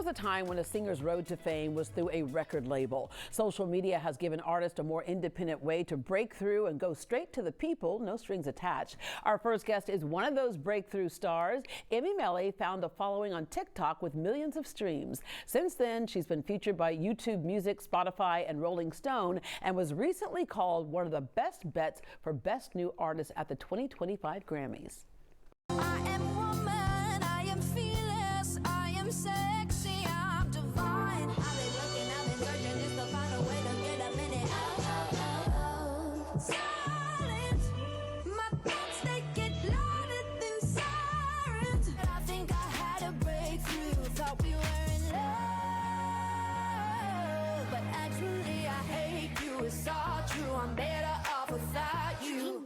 was a time when a singer's road to fame was through a record label. Social media has given artists a more independent way to break through and go straight to the people, no strings attached. Our first guest is one of those breakthrough stars. Emmy Meli found a following on TikTok with millions of streams. Since then, she's been featured by YouTube Music, Spotify, and Rolling Stone, and was recently called one of the best bets for Best New Artist at the 2025 Grammys. I am woman, I am fearless, I am sexy, I'm divine. I've been looking, I've been searching just to find a way to get a minute. Silence, my thoughts they get louder than sirens. And I think I had a breakthrough, thought we were in love, but actually I hate you. It's all true, I'm better off without you.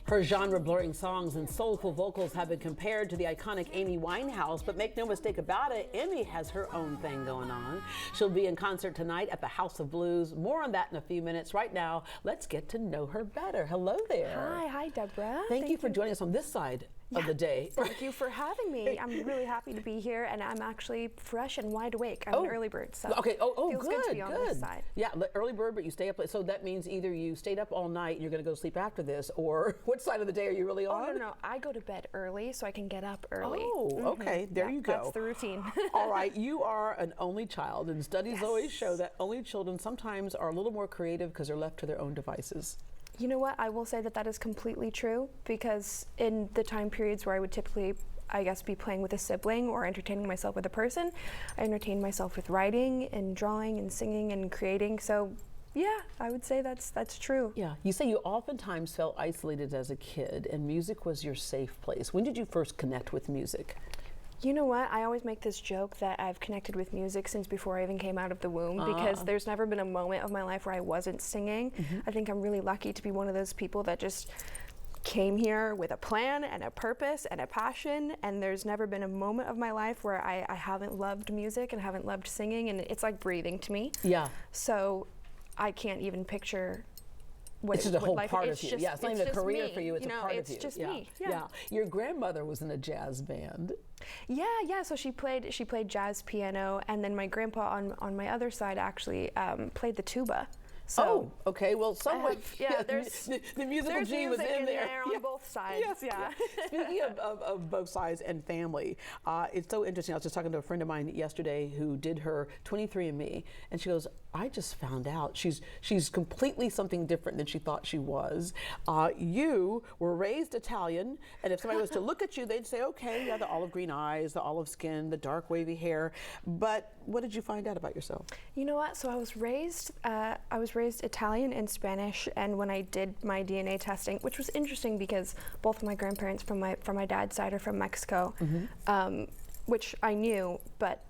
Her genre-blurring songs and soulful vocals have been compared to the iconic Amy Winehouse, but make no mistake about it, Emmy has her own thing going on. She'll be in concert tonight at the House of Blues. More on that in a few minutes. Right now, let's get to know her better. Hello there. Hi, Deborah. Thank you for joining us on this side of the day. Thank you for having me. I'm really happy to be here, and I'm actually fresh and wide awake. I'm an early bird, so okay. Feels good to be on this side. Yeah, early bird, but you stay up late. So that means either you stayed up all night and you're going to go sleep after this, or what side of the day are you really on? Oh, no. I go to bed early so I can get up early. Oh, okay. There you go. That's the routine. All right. You are an only child, and studies always show that only children sometimes are a little more creative because they're left to their own devices. You know what? I will say that that is completely true, because in the time periods where I would typically, I guess, be playing with a sibling or entertaining myself with a person, I entertain myself with writing and drawing and singing and creating. So yeah, I would say that's true. Yeah. You say you oftentimes felt isolated as a kid, and music was your safe place. When did you first connect with music? You know what? I always make this joke that I've connected with music since before I even came out of the womb, because there's never been a moment of my life where I wasn't singing. I think I'm really lucky to be one of those people that just came here with a plan and a purpose and a passion, and there's never been a moment of my life where I haven't loved music and haven't loved singing, and it's like breathing to me. Yeah. So I can't even picture what it's just a whole life, part of you. Yeah, it's not even a career me. for you, it's a part of you. It's just yeah. me. Yeah. Your grandmother was in a jazz band. Yeah. So she played jazz piano, and then my grandpa on my other side actually played the tuba. So okay. Well, somewhat. There's the musical gene was in there on both sides. Yes, yeah. Speaking of both sides and family, it's so interesting. I was just talking to a friend of mine yesterday who did her 23andMe, and she goes, "I just found out she's completely something different than she thought she was. You were raised Italian, and if somebody was to look at you, they'd say, okay, yeah, the olive green eyes, the olive skin, the dark wavy hair. But what did you find out about yourself?" You know what? So I was raised Italian and Spanish, and when I did my DNA testing, which was interesting because both of my grandparents from my dad's side are from Mexico, which I knew, but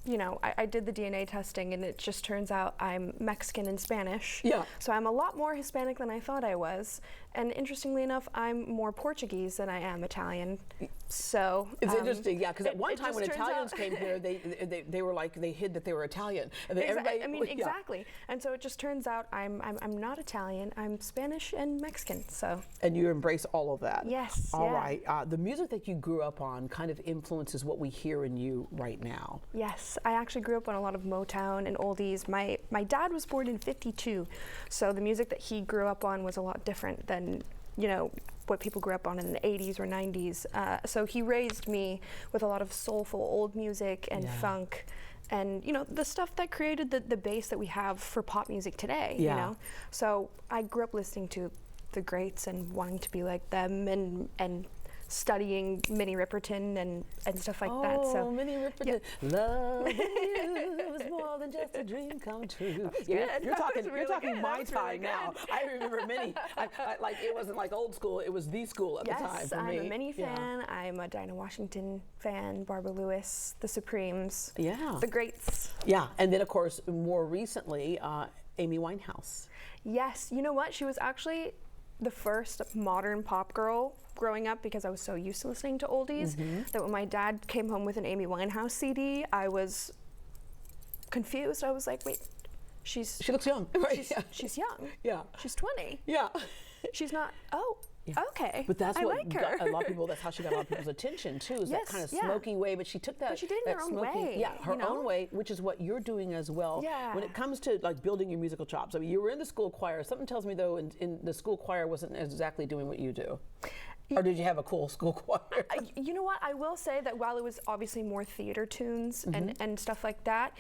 you know, I did the DNA testing, and it just turns out I'm Mexican and Spanish. Yeah. So I'm a lot more Hispanic than I thought I was. And interestingly enough, I'm more Portuguese than I am Italian. So it's interesting, yeah, because at one time when Italians came here, they were like, they hid that they were Italian. And exactly. And so it just turns out I'm not Italian. I'm Spanish and Mexican. So. And you embrace all of that. Yes. All right. The music that you grew up on kind of influences what we hear in you right now. Yes. I actually grew up on a lot of Motown and oldies. My dad was born in '52, so the music that he grew up on was a lot different than, you know, what people grew up on in the 80s or 90s. So he raised me with a lot of soulful old music and funk, and you know, the stuff that created the base that we have for pop music today. You know, so I grew up listening to the greats and wanting to be like them, and studying Minnie Riperton and stuff like that. So Minnie Riperton, love you is more than just a dream come true. You're talking my time now. I remember Minnie. Like, it wasn't like old school; it was the school at the time for me. Yes, I'm a Minnie fan. I'm a Dinah Washington fan. Barbara Lewis, the Supremes. Yeah. The greats. Yeah, and then of course more recently, Amy Winehouse. Yes, you know what? She was actually the first modern pop girl growing up, because I was so used to listening to oldies that when my dad came home with an Amy Winehouse CD, I was confused. I was like, wait, she looks young, right? She's young. Yeah. She's 20. Yeah. She's not, oh, Okay. But that's I what like got her. a lot of people. That's how she got a lot of people's attention too. Is that Yes, kind of yeah. smoky way? But she took that. But she did it in that her own smoky, way, yeah, her you know? own way, which is what you're doing as well. Yeah. When it comes to like building your musical chops, I mean, you were in the school choir. Something tells me though, in the school choir wasn't exactly doing what you do. Or did you have a cool school choir? You know what? I will say that while it was obviously more theater tunes Mm-hmm. and stuff like that,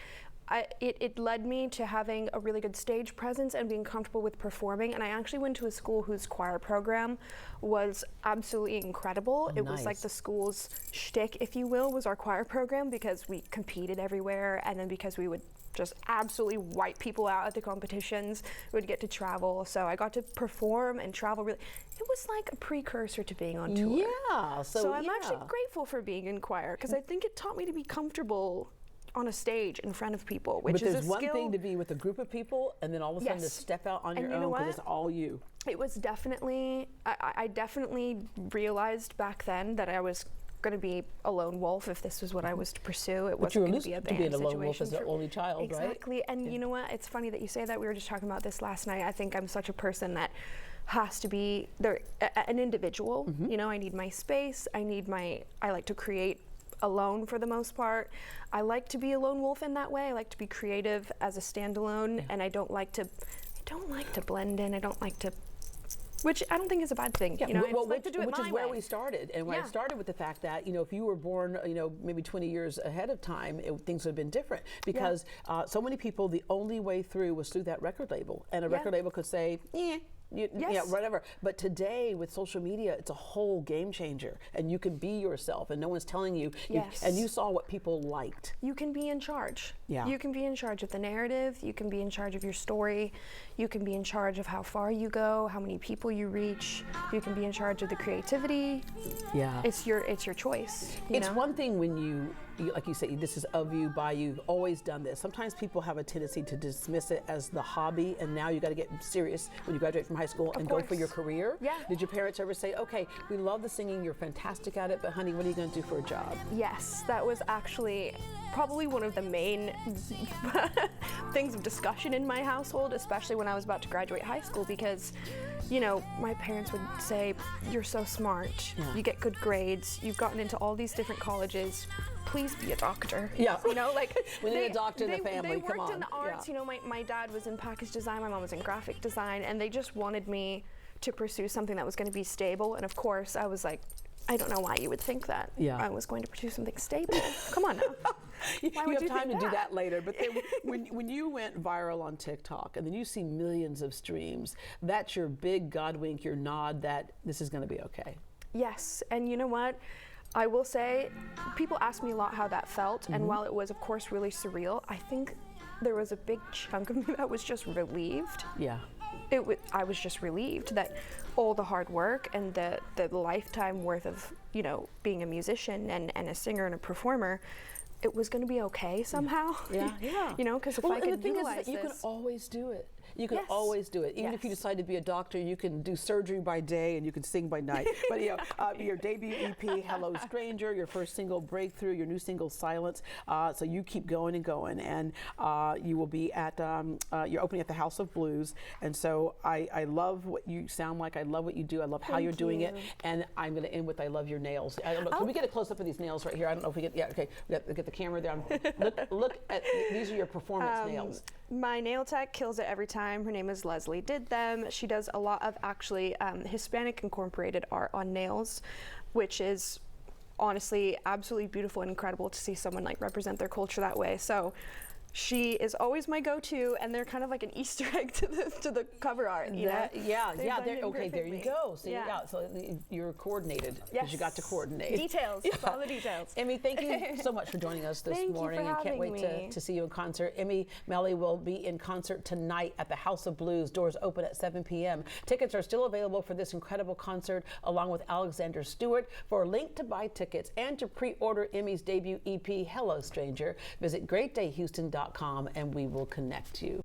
it led me to having a really good stage presence and being comfortable with performing. And I actually went to a school whose choir program was absolutely incredible. Oh, it was like nice. the school's shtick, if you will, was our choir program, because we competed everywhere, and then because we would just absolutely wipe people out at the competitions. We would get to travel, so I got to perform and travel. Really, it was like a precursor to being on tour. Yeah. So I'm yeah. actually grateful for being in choir, because I think it taught me to be comfortable on a stage in front of people, which But is there's a one skill. thing to be with a group of people, and then all of a sudden to Yes. step out on And your you know own because what? it's all you. It was definitely, I definitely realized back then that I was going to be a lone wolf if this was what I was to pursue. It But you wasn't were going used to be a to band being a lone wolf situation as the for- only child, right? Exactly. And you know what? It's funny that you say that. We were just talking about this last night. I think I'm such a person that has to be there, an individual. Mm-hmm. You know, I need my space. I like to create alone for the most part. I like to be a lone wolf in that way. I like to be creative as a standalone, and I don't like to blend in. I don't like to, which I don't think is a bad thing. Yeah, You know, I well, just like to do it which my is where way. we started, and where I Yeah. started with the fact that if you were born maybe 20 years ahead of time, things would have been different because so many people, the only way through was through that record label, and a Yeah. record label could say, yeah, Yes. whatever. But today with social media, it's a whole game changer, and you can be yourself, and no one's telling you. Yes. And you saw what people liked. You can be in charge. Yeah. You can be in charge of the narrative. You can be in charge of your story. You can be in charge of how far you go, how many people you reach. You can be in charge of the creativity. Yeah. It's your choice. You It's know? one thing when you, like you say, this is of you, by you, you've always done this. Sometimes people have a tendency to dismiss it as the hobby, and now you got to get serious when you graduate from high school and go for course. your career. Yeah. Did your parents ever say, okay, we love the singing, you're fantastic at it, but honey, what are you going to do for a job? Yes, that was actually probably one of the main things of discussion in my household, especially when I was about to graduate high school, because, my parents would say, you're so smart, Yeah. you get good grades, you've gotten into all these different colleges, please be a doctor. Yeah. Like We need a doctor in the they family, come worked in on. the arts. Yeah. My dad was in package design, my mom was in graphic design, and they just wanted me to pursue something that was going to be stable. And of course, I was like, I don't know why you would think that Yeah. I was going to pursue something stable. Come on now. You Why would have you time to think do that? that later, but then when you went viral on TikTok and then you see millions of streams, that's your big God wink, your nod that this is going to be okay. Yes, and you know what? I will say, people ask me a lot how that felt, and while it was, of course, really surreal, I think there was a big chunk of me that was just relieved. Yeah. I was just relieved that all the hard work and the lifetime worth of, being a musician and a singer and a performer, it was going to be okay somehow. Yeah. Because if Well, I and could the thing is utilize that you can this- always do it. You can Yes. always do it. Even if you Yes. decide to be a doctor, you can do surgery by day and you can sing by night. But your debut EP, Hello Stranger, your first single, Breakthrough, your new single, Silence. So you keep going and going. And you will be at, you're opening at the House of Blues. And so I love what you sound like. I love what you do. I love how you're doing it. you. And I'm going to end with I love your nails. I don't know. Can we get a close up of these nails right here? I don't know if we get, yeah, okay. We get the camera down. Look at, these are your performance nails. My nail tech kills it every time. Her name is Leslie. Did them. She does a lot of actually Hispanic incorporated art on nails, which is honestly absolutely beautiful and incredible to see someone like represent their culture that way. So she is always my go-to, and they're kind of like an Easter egg to the cover art. You know? They They blend there, in okay, there you perfectly. go. See, Yeah. so you're coordinated because you got to coordinate. Details. It's all the details. Emmy, thank you so much for joining us this Thank you for morning, and can't having wait me. to see you in concert. Emmy Meli will be in concert tonight at the House of Blues. Doors open at 7 p.m. Tickets are still available for this incredible concert, along with Alexander Stewart. For a link to buy tickets and to pre-order Emmy's debut EP, Hello Stranger, visit greatdayhouston.com, and we will connect you.